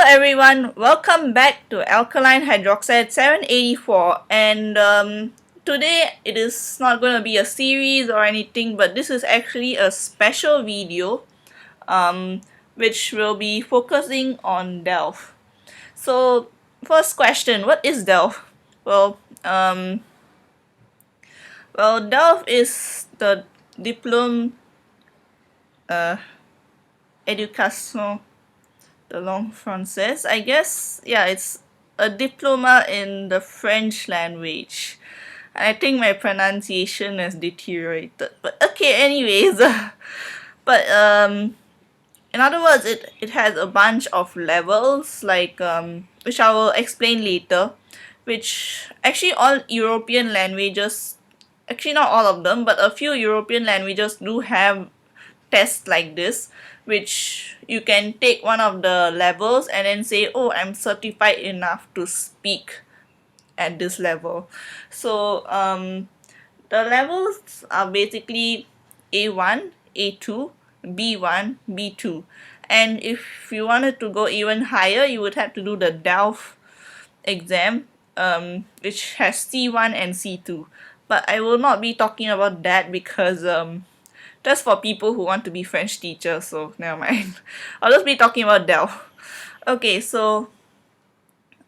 everyone, welcome back to alkaline hydroxide 784, and today it is not going to be a series or anything, but this is actually a special video um, which will be focusing on DELF. So first question, what is DELF? Well, um, DELF is the Diplôme Éducation the long français. I guess, yeah, it's a diploma in the French language. I think my pronunciation has deteriorated. But okay, anyways. But in other words, it has a bunch of levels, like which I will explain later, which actually all European languages, actually not all of them, but a few European languages do have tests like this, which you can take one of the levels and then say, oh, I'm certified enough to speak at this level. So the levels are basically A1, A2, B1, B2. And if you wanted to go even higher, you would have to do the DELF exam, which has C1 and C2. But I will not be talking about that because that's for people who want to be French teachers, so never mind. I'll just be talking about DELF. Okay, so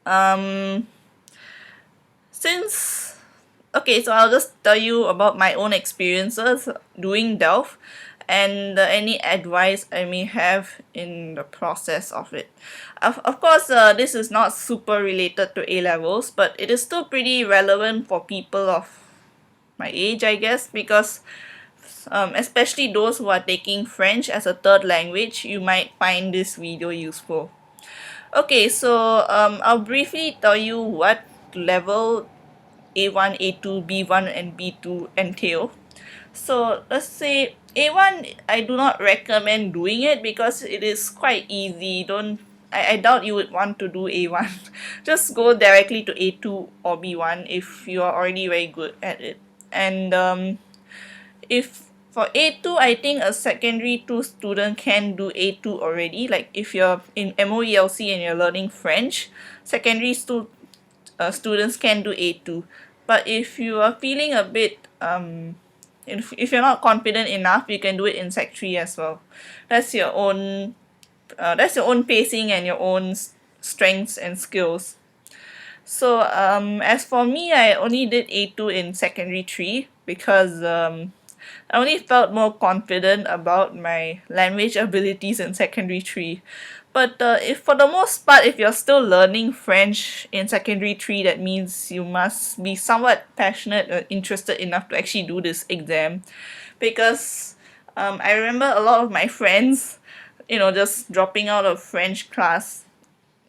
um since so I'll just tell you about my own experiences doing DELF and any advice I may have in the process of it. Of course, this is not super related to A levels, but it is still pretty relevant for people of my age, I guess, because especially those who are taking French as a third language, you might find this video useful. Okay, so I'll briefly tell you what level A1, A2, B1, and B2 entail. So let's say A1, I do not recommend doing it because it is quite easy. I doubt you would want to do A1. Just go directly to A2 or B1 if you are already very good at it. And if for A2, I think a secondary 2 student can do A2 already. Like if you're in MOELC and you're learning French, secondary students can do A2. But if you are feeling a bit if you're not confident enough, you can do it in Sec 3 as well. That's your own pacing and your own strengths and skills. So as for me, I only did A2 in secondary 3 because I only felt more confident about my language abilities in secondary 3. But if for the most part, if you're still learning French in secondary 3, that means you must be somewhat passionate or interested enough to actually do this exam. Because I remember a lot of my friends, just dropping out of French class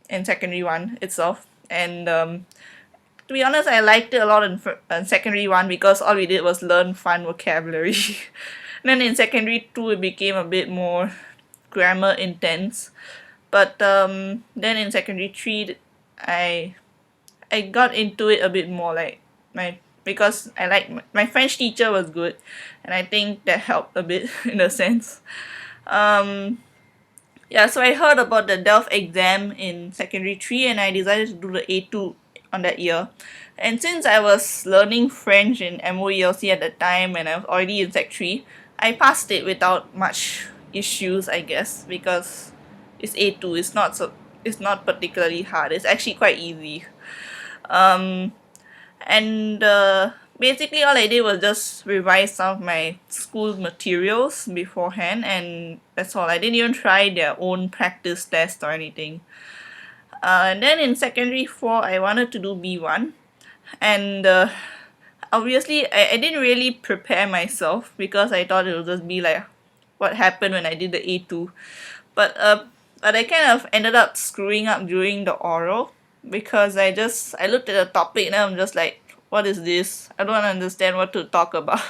in secondary 1 itself. And to be honest, I liked it a lot in secondary 1 because all we did was learn fun vocabulary. Then in secondary 2, it became a bit more grammar intense. But then in secondary 3, I got into it a bit more, like because I like my French teacher was good, and I think that helped a bit in a sense. Yeah, so I heard about the DELF exam in secondary 3 and I decided to do the A2 on that year. And since I was learning French in MOELC at the time and I was already in Sec 3, I passed it without much issues, I guess, because it's A2. It's not particularly hard. It's actually quite easy. Um, and basically all I did was just revise some of my school materials beforehand, and that's all. I didn't even try their own practice test or anything. And then in secondary 4, I wanted to do B1, and obviously I didn't really prepare myself because I thought it would just be like what happened when I did the A2. But I kind of ended up screwing up during the oral because I looked at the topic and I'm just like, what is this? I don't understand what to talk about.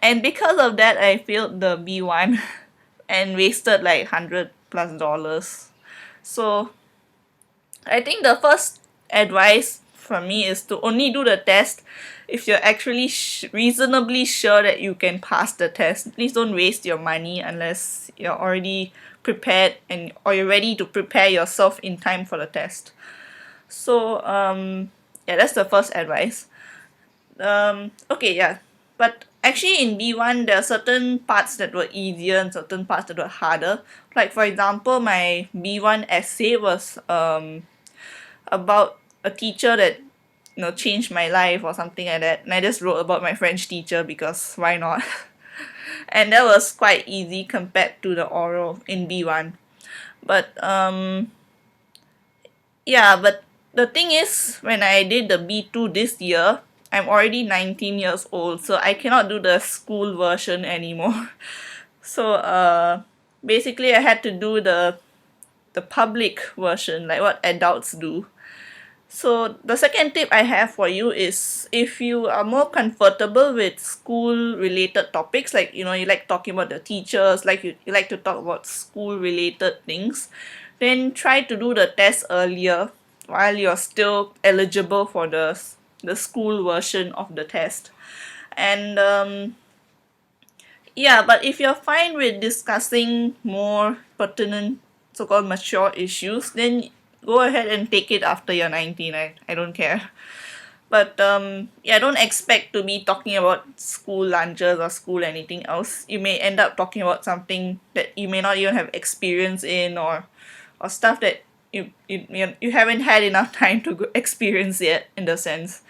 And because of that, I failed the B1 and wasted like $100+. So I think the first advice for me is to only do the test if you're actually reasonably sure that you can pass the test. Please don't waste your money unless you're already prepared and or you're ready to prepare yourself in time for the test. So yeah, that's the first advice. Okay, yeah. But actually in B1 there are certain parts that were easier and certain parts that were harder. Like for example, my B1 essay was about a teacher that changed my life or something like that, and I just wrote about my French teacher because why not. And that was quite easy compared to the oral in B1. But yeah, but the thing is, when I did the B2 this year, I'm already 19 years old, so I cannot do the school version anymore. So basically I had to do the public version, like what adults do. So the second tip I have for you is, if you are more comfortable with school related topics, like you like talking about the teachers, like you like to talk about school related things, then try to do the test earlier while you're still eligible for the school version of the test. And yeah, but if you're fine with discussing more pertinent, so-called mature issues, then go ahead and take it after you're 19. I don't care. But yeah, don't expect to be talking about school lunches or school anything else. You may end up talking about something that you may not even have experience in, or stuff that you haven't had enough time to experience yet, in the sense.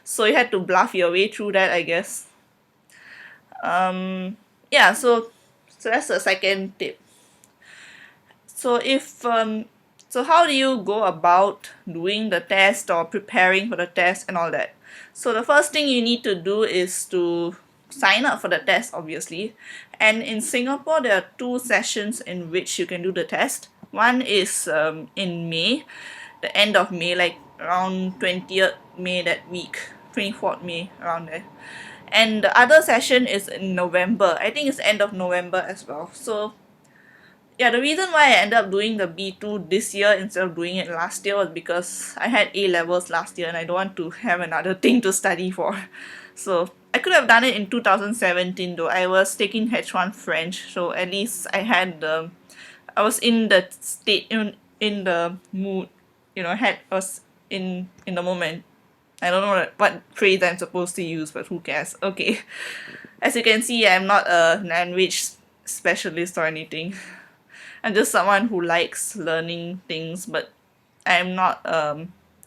So you had to bluff your way through that, I guess. Yeah, so that's the second tip. So so how do you go about doing the test or preparing for the test and all that? So the first thing you need to do is to sign up for the test, obviously. And in Singapore there are two sessions in which you can do the test. One is in May, the end of May, like around 20th May, that week, 24th May, around there. And the other session is in November. I think it's end of November as well. So yeah, the reason why I ended up doing the B2 this year instead of doing it last year was because I had A levels last year and I don't want to have another thing to study for. So I could have done it in 2017 though. I was taking H1 French, so at least I was in the state, in the mood, I was in the moment. I don't know what phrase I'm supposed to use, but who cares? Okay. As you can see, I'm not a language specialist or anything. I'm just someone who likes learning things, but I'm not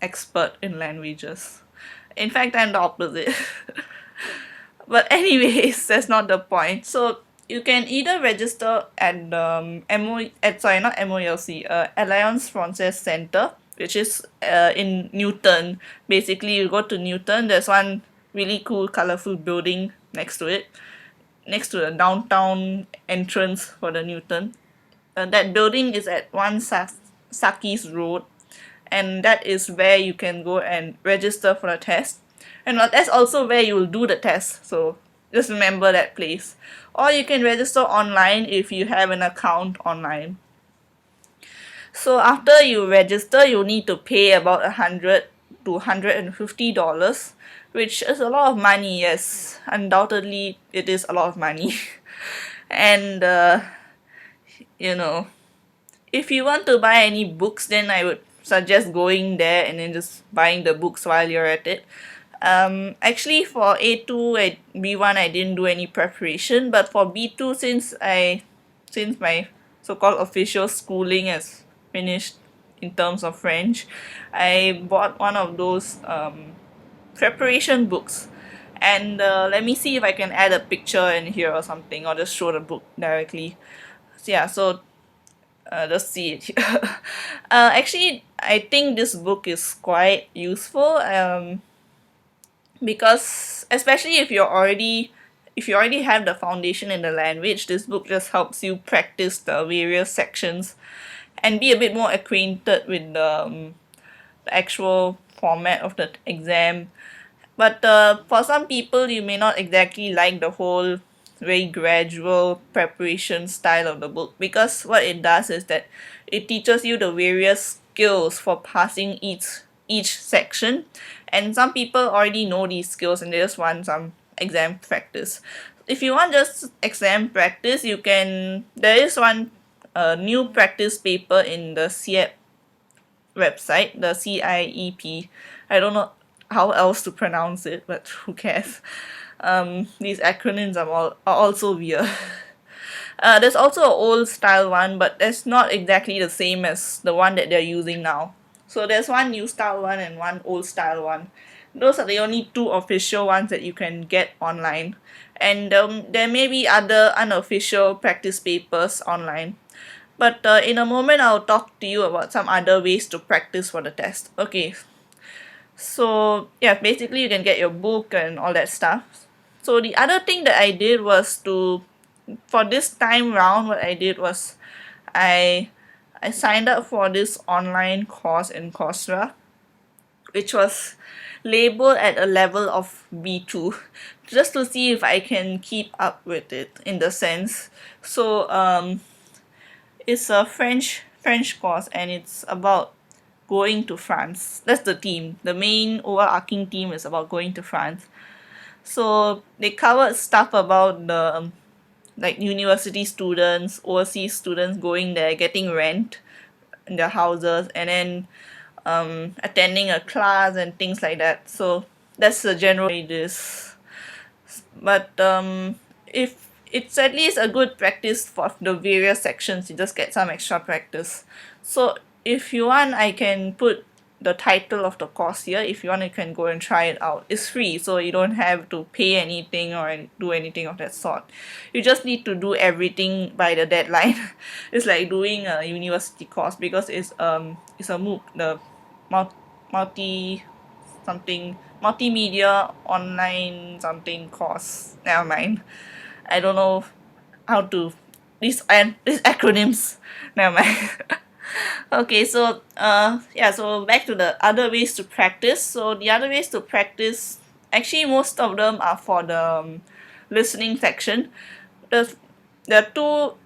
expert in languages. In fact, I'm the opposite. But anyways, that's not the point. So you can either register at sorry, not MOLC, Alliance Française Centre, which is in Newton. Basically, you go to Newton, there's one really cool colorful building next to it, next to the downtown entrance for the Newton. That building is at Sakis Road, and that is where you can go and register for the test. And that's also where you will do the test, so just remember that place. Or you can register online if you have an account online. So after you register, you need to pay about $100 to $150, which is a lot of money. Yes, undoubtedly it is a lot of money. And if you want to buy any books, then I would suggest going there and then just buying the books while you're at it. Actually for A2 and B1 I didn't do any preparation, but for B2, since my so-called official schooling has finished in terms of French, I bought one of those preparation books. And let me see if I can add a picture in here or something, or just show the book directly. So yeah, so just see it here. Actually, I think this book is quite useful, because especially if you already have the foundation in the language, this book just helps you practice the various sections and be a bit more acquainted with the actual format of the exam. But for some people, you may not exactly like the whole very gradual preparation style of the book, because what it does is that it teaches you the various skills for passing each section, and some people already know these skills and they just want some exam practice. If you want just exam practice, you can, there is one new practice paper in the CIEP website, the CIEP. I don't know how else to pronounce it, but who cares. These acronyms are also weird. There's also an old style one, but that's not exactly the same as the one that they're using now. So there's one new style one and one old style one. Those are the only two official ones that you can get online. And there may be other unofficial practice papers online. But in a moment, I'll talk to you about some other ways to practice for the test. Okay, so yeah, basically you can get your book and all that stuff. So the other thing that I did was to, for this time round, what I did was I I signed up for this online course in Coursera, which was labeled at a level of B2, just to see if I can keep up with it in the sense. So it's a French course and it's about going to France. That's the theme. The main overarching theme is about going to France. So they covered stuff about the like university students, overseas students going there, getting rent in their houses, and then attending a class and things like that. So that's the general way it is. But if it's at least a good practice for the various sections, you just get some extra practice. So if you want, I can put the title of the course here. If you want, you can go and try it out. It's free, so you don't have to pay anything or do anything of that sort. You just need to do everything by the deadline. It's like doing a university course because it's a MOOC, the multi something multimedia online something course. Never mind. I don't know how to these acronyms. Never mind. Okay, so yeah, so back to the other ways to practice. So the other ways to practice, actually most of them are for the listening section. There's there are two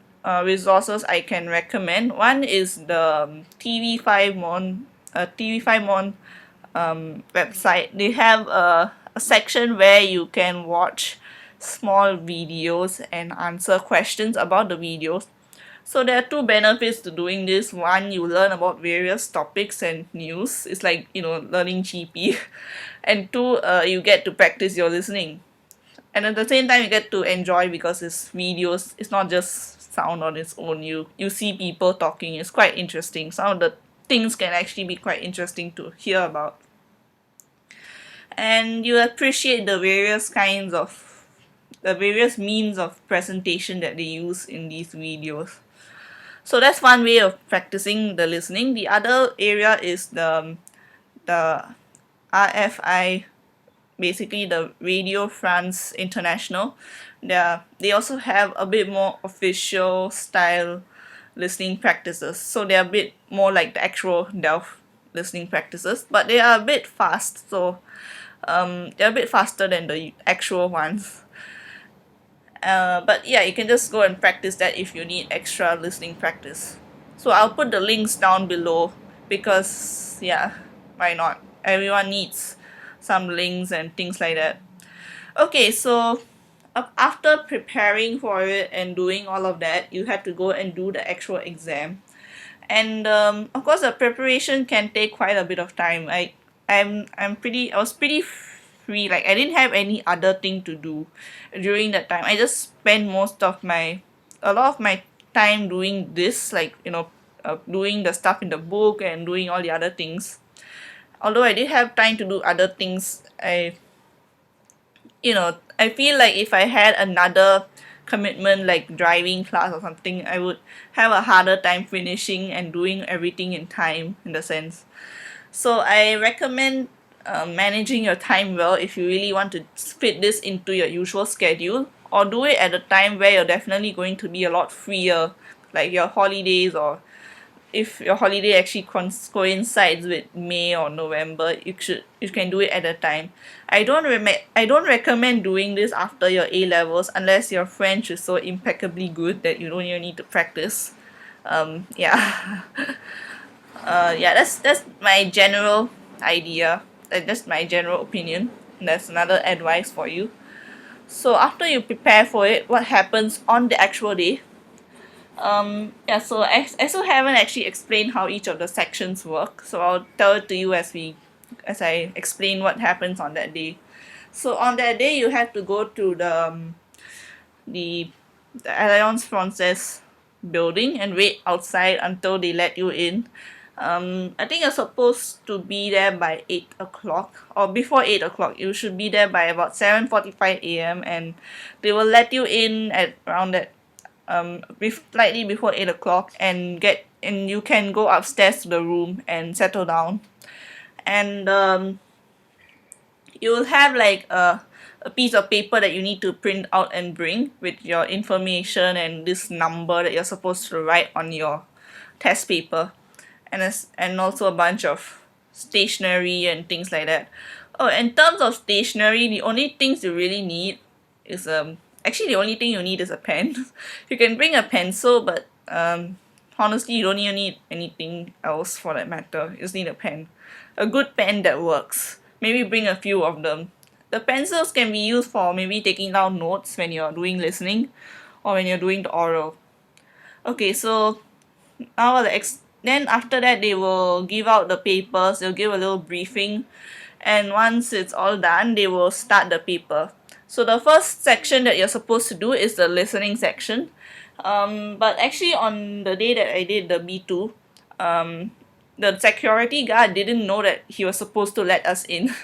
resources I can recommend. One is the TV5 Mon TV5 Mon website. They have a section where you can watch small videos and answer questions about the videos. So there are two benefits to doing this. One, you learn about various topics and news. It's like, learning GP. And two, you get to practice your listening. And at the same time, you get to enjoy because it's videos. It's not just sound on its own. You see people talking. It's quite interesting. Some of the things can actually be quite interesting to hear about. And you appreciate the various means of presentation that they use in these videos. So that's one way of practicing the listening. The other area is the RFI, basically the Radio France International. They also have a bit more official style listening practices. So they're a bit more like the actual DELF listening practices, but they are a bit fast. So they're a bit faster than the actual ones. But yeah, you can just go and practice that if you need extra listening practice. So I'll put the links down below because yeah, why not? Everyone needs some links and things like that. Okay, so after preparing for it and doing all of that, you have to go and do the actual exam. And of course, the preparation can take quite a bit of time. I was pretty free. Like I didn't have any other thing to do during that time. I just spent a lot of my time doing this, like doing the stuff in the book and doing all the other things. Although I did have time to do other things, I feel like if I had another commitment like driving class or something, I would have a harder time finishing and doing everything in time in the sense. So I recommend managing your time well if you really want to fit this into your usual schedule, or do it at a time where you're definitely going to be a lot freer, like your holidays, or if your holiday actually coincides with May or November, you can do it at a time. I don't recommend doing this after your A levels unless your French is so impeccably good that you don't even need to practice. Yeah. Yeah, that's my general idea. That's just my general opinion. That's another advice for you. So after you prepare for it, what happens on the actual day? Yeah, so I still haven't actually explained how each of the sections work, so I'll tell it to you as I explain what happens on that day. So on that day, you have to go to the the Alliance Francaise building and wait outside until they let you in. I think you're supposed to be there by 8 o'clock or before 8 o'clock. You should be there by about 7:45 a.m. and they will let you in at around that slightly before 8 o'clock and you can go upstairs to the room and settle down. And you will have like a piece of paper that you need to print out and bring with your information and this number that you're supposed to write on your test paper, and also a bunch of stationery and things like that. Oh, in terms of stationery, the only things you really need is actually the only thing you need is a pen. You can bring a pencil, but honestly you don't even need anything else for that matter. You just need a pen. A good pen that works. Maybe bring a few of them. The pencils can be used for maybe taking down notes when you're doing listening or when you're doing the oral. Okay, so now then after that they will give out the papers, they'll give a little briefing, and once it's all done they will start the paper. So the first section that you're supposed to do is the listening section. But actually on the day that I did the B2, the security guard didn't know that he was supposed to let us in.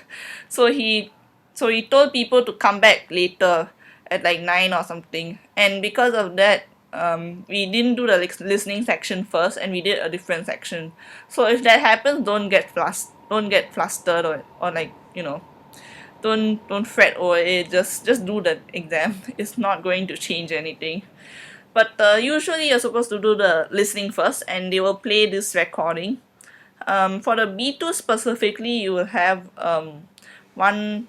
so he so he told people to come back later at like 9 or something, and because of that we didn't do the listening section first and we did a different section. So if that happens, don't get flustered or like don't fret over it. Just do the exam. It's not going to change anything. But usually you're supposed to do the listening first and they will play this recording. For the B2 specifically, you will have one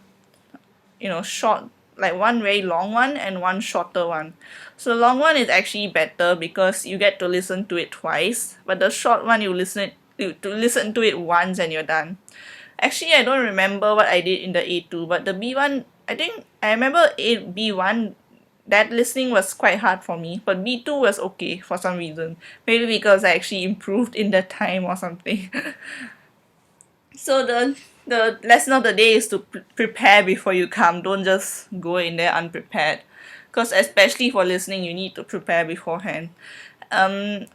short, like one very long one and one shorter one. So the long one is actually better because you get to listen to it twice, but the short one to listen to it once and you're done. Actually, I don't remember what I did in the A2, but the B1, I think I remember B1, that listening was quite hard for me, but B2 was okay for some reason. Maybe because I actually improved in the time or something. So the lesson of the day is to prepare before you come. Don't just go in there unprepared, because especially for listening, you need to prepare beforehand. Um,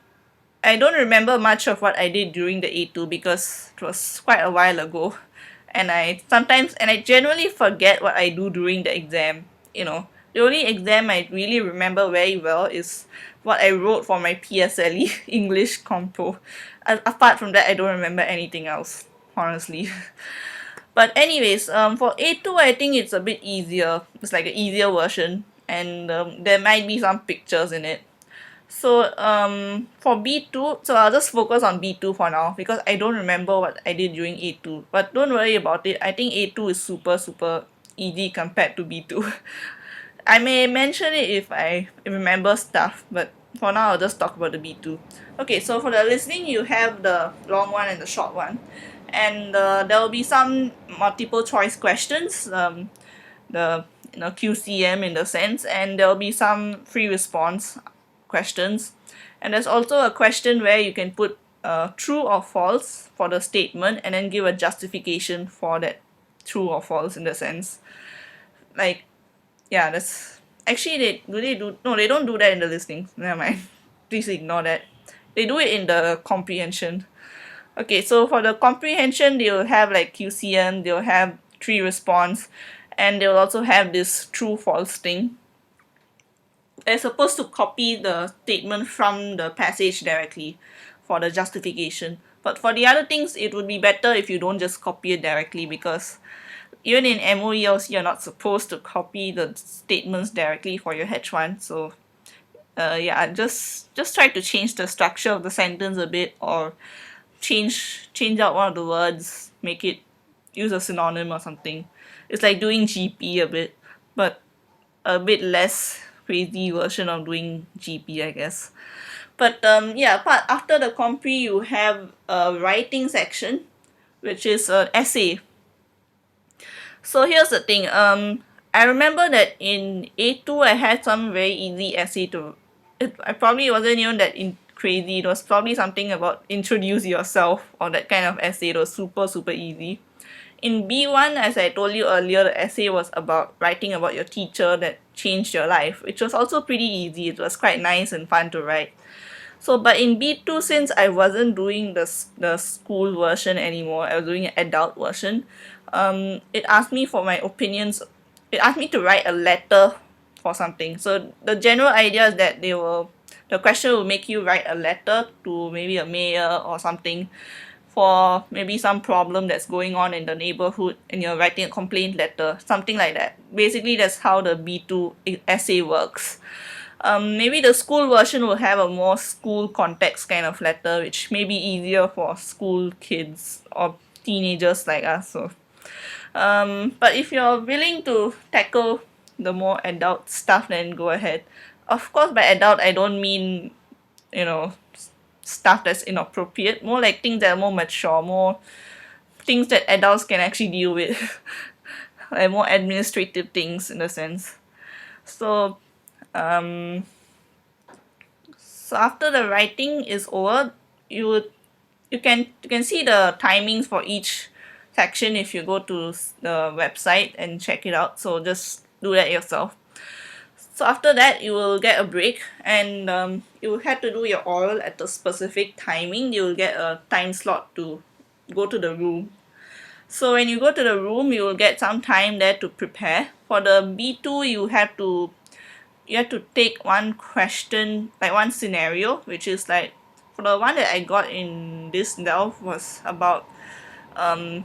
I don't remember much of what I did during the A2 because it was quite a while ago, and I generally forget what I do during the exam. The only exam I really remember very well is what I wrote for my PSLE English Compo. Apart from that, I don't remember anything else, honestly. But anyways, for A2, I think it's a bit easier. It's like an easier version, and there might be some pictures in it. So for B2, so I'll just focus on B2 for now because I don't remember what I did during A2. But don't worry about it. I think A2 is super super easy compared to B2. I may mention it if I remember stuff, but for now I'll just talk about the B2. Okay, so for the listening, you have the long one and the short one, and there will be some multiple choice questions, the QCM in the sense, and there will be some free response questions, and there's also a question where you can put true or false for the statement and then give a justification for that true or false in the sense. Like, yeah, that's actually they do no, they don't do that in the listening. Never mind. Please ignore that. They do it in the comprehension. Okay, so for the comprehension, they will have like QCM, they'll have tree response, and they'll also have this true false thing. They're supposed to copy the statement from the passage directly for the justification. But for the other things, it would be better if you don't just copy it directly because even in MOELC, you're not supposed to copy the statements directly for your H1. So yeah, just try to change the structure of the sentence a bit, or change out one of the words, make it use a synonym or something. It's like doing GP a bit, but a bit less crazy version of doing GP, I guess. But yeah, after the compre, you have a writing section which is an essay. So here's the thing. I remember that in A2 I had some very easy essay to. I probably wasn't even that crazy. It was probably something about introduce yourself or that kind of essay. It was super super easy. In B1, as I told you earlier, the essay was about writing about your teacher that changed your life, which was also pretty easy. It was quite nice and fun to write. So, but in B2, since I wasn't doing the school version anymore, I was doing an adult version, it asked me for my opinions. It asked me to write a letter for something. So, the general idea is that the question will make you write a letter to maybe a mayor or something for maybe some problem that's going on in the neighborhood and you're writing a complaint letter, something like that. Basically, that's how the B2 essay works. Maybe the school version will have a more school context kind of letter, which may be easier for school kids or teenagers like us. So, but if you're willing to tackle the more adult stuff, then go ahead. Of course, by adult, I don't mean, you know, stuff that's inappropriate. More like things that are more mature, more things that adults can actually deal with, like more administrative things in a sense. So, um, so after the writing is over, you can see the timings for each section if you go to the website and check it out. So just do that yourself. So after that, you will get a break, and you will have to do your oral at a specific timing. You will get a time slot to go to the room. So when you go to the room, you will get some time there to prepare. For the B2, you have to take one question, like one scenario, which is like for the one that I got in this DELF was about um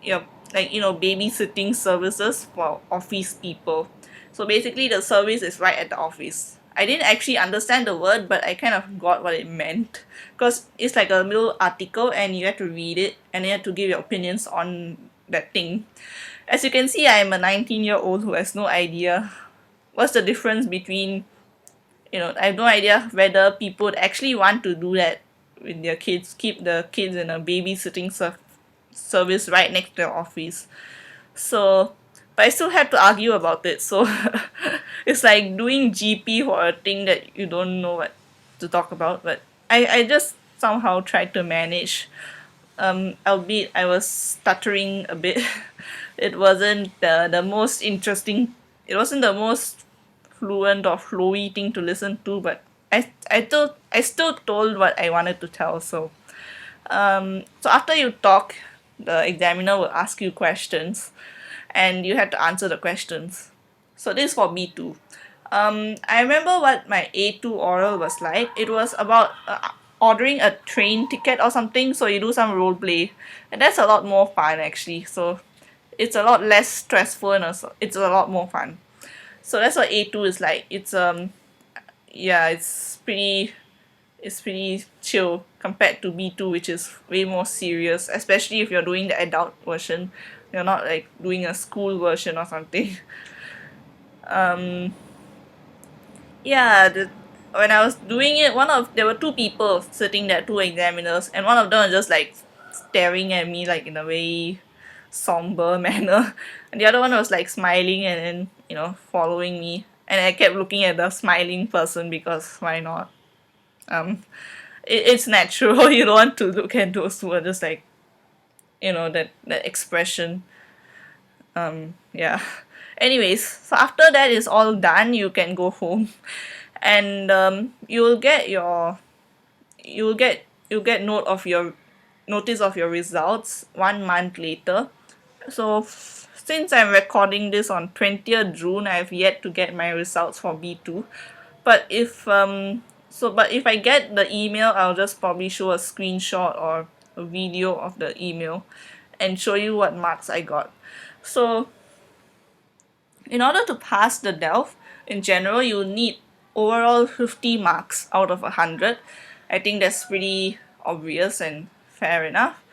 your babysitting services for office people. So basically the service is right at the office. I didn't actually understand the word, but I kind of got what it meant, because it's like a little article and you have to read it and you have to give your opinions on that thing. As you can see, I am a 19-year-old who has no idea what's the difference between, I have no idea whether people would actually want to do that with their kids, keep the kids in a babysitting service right next to their office. So, but I still have to argue about it. So, it's like doing GP for a thing that you don't know what to talk about. But I just somehow tried to manage. Albeit I was stuttering a bit. It wasn't the most interesting. It wasn't the most fluent or flowy thing to listen to, but I still told what I wanted to tell. So after you talk, the examiner will ask you questions, and you have to answer the questions. So this is for B2. I remember what my A2 oral was like. It was about ordering a train ticket or something. So you do some role play, and that's a lot more fun actually. So it's a lot less stressful and also it's a lot more fun. So that's what A2 is like. Yeah, it's pretty chill compared to B2, which is way more serious, especially if you're doing the adult version. You're not like doing a school version or something. Um, yeah, when I was doing it, there were two people sitting there, two examiners, and one of them was just like staring at me like in a very somber manner, and the other one was like smiling and then following me, and I kept looking at the smiling person because why not? Um, it's natural. You don't want to look at those who are just like that expression. Yeah. Anyways, so after that is all done, you can go home, and you'll get notice of your results 1 month later. So since I'm recording this on 20th June, I've yet to get my results for B2. But if I get the email, I'll just probably show a screenshot or a video of the email and show you what marks I got. So in order to pass the DELF, in general, you need overall 50 marks out of 100. I think that's pretty obvious and fair enough.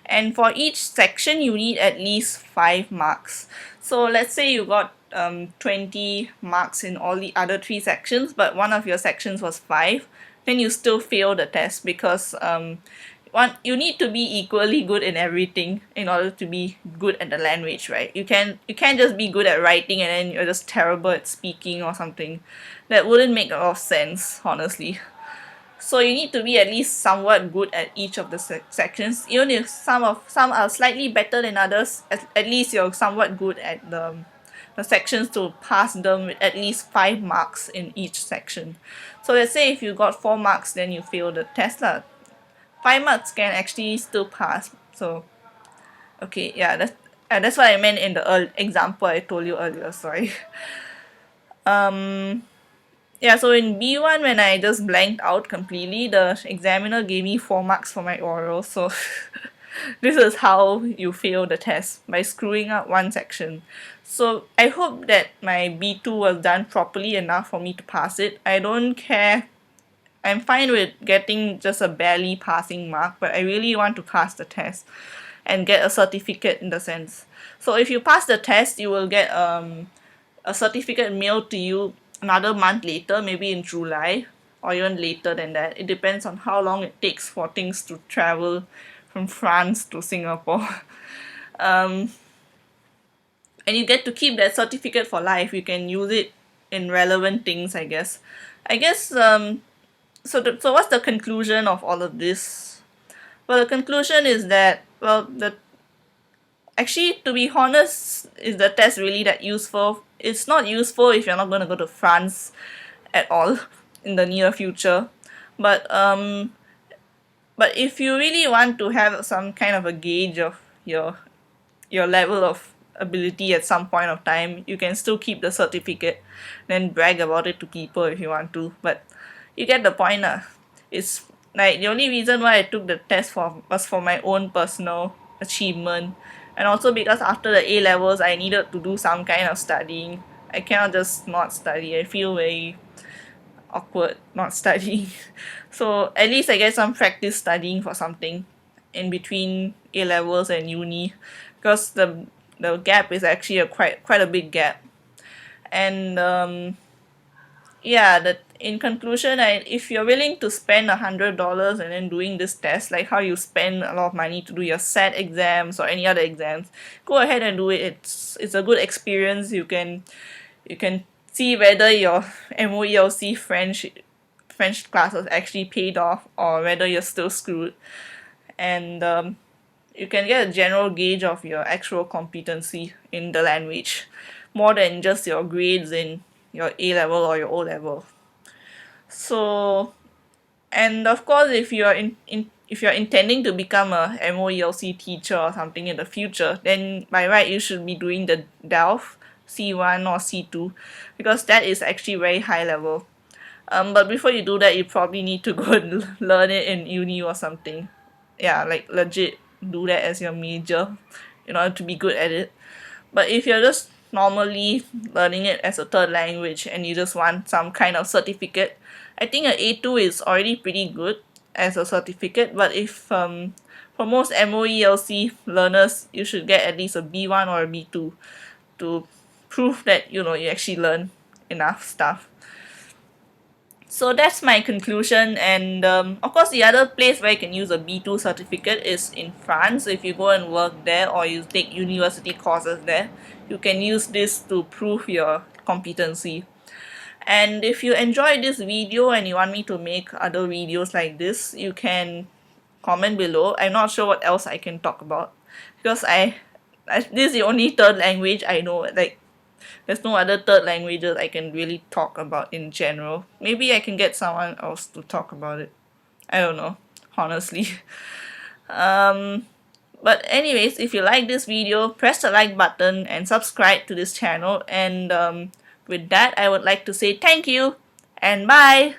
And for each section, you need at least 5 marks. So let's say you got 20 marks in all the other 3 sections, but one of your sections was 5, then you still fail the test because you need to be equally good in everything in order to be good at the language, right? You can't just be good at writing and then you're just terrible at speaking or something. That wouldn't make a lot of sense, honestly. So you need to be at least somewhat good at each of the sections. Even if some are slightly better than others, at least you're somewhat good at the sections to pass them with at least 5 marks in each section. So let's say if you got 4 marks, then you fail the test lah. 5 marks can actually still pass. So okay, yeah, that's what I meant in the example I told you earlier. Sorry. um yeah, so in B1 when I just blanked out completely, the examiner gave me 4 marks for my oral. So this is how you fail the test, by screwing up one section. So I hope that my B2 was done properly enough for me to pass it. I don't care. I'm fine with getting just a barely passing mark, but I really want to pass the test and get a certificate in the sense. So if you pass the test, you will get a certificate mailed to you another month later, maybe in July or even later than that. It depends on how long it takes for things to travel from France to Singapore. um, and you get to keep that certificate for life. You can use it in relevant things, I guess. I guess so what's the conclusion of all of this? Well, the conclusion is that, well, the actually, to be honest, is the test really that useful? It's not useful if you're not going to go to France at all in the near future. But but if you really want to have some kind of a gauge of your level of ability at some point of time, you can still keep the certificate, then brag about it to people if you want to. But you get the point, It's like the only reason why I took the test was for my own personal achievement, and also because after the A levels I needed to do some kind of studying. I cannot just not study. I feel very awkward not studying. So at least I get some practice studying for something in between A levels and uni, because the gap is actually a quite a big gap. And yeah, that in conclusion, if you're willing to spend $100 and then doing this test, like how you spend a lot of money to do your SAT exams or any other exams, go ahead and do it. It's a good experience. You can see whether your MOELC French classes actually paid off or whether you're still screwed. And you can get a general gauge of your actual competency in the language, more than just your grades in your A level or your O level. So, and of course, if if you're intending to become a MOELC teacher or something in the future, then by right you should be doing the DELF C1 or C2, because that is actually very high level. But before you do that, you probably need to go and learn it in uni or something. Yeah, like legit do that as your major in order to be good at it. But if you're just normally learning it as a third language and you just want some kind of certificate, I think a A2 is already pretty good as a certificate. But if for most MOELC learners, you should get at least a B1 or a B2 to prove that you actually learn enough stuff. So that's my conclusion. And of course, the other place where you can use a B2 certificate is in France. If you go and work there or you take university courses there, you can use this to prove your competency. And if you enjoyed this video and you want me to make other videos like this, you can comment below. I'm not sure what else I can talk about, because this is the only third language I know. Like, there's no other third languages I can really talk about in general. Maybe I can get someone else to talk about it. I don't know, honestly. um but anyways, if you like this video, press the like button and subscribe to this channel. And with that, I would like to say thank you and bye.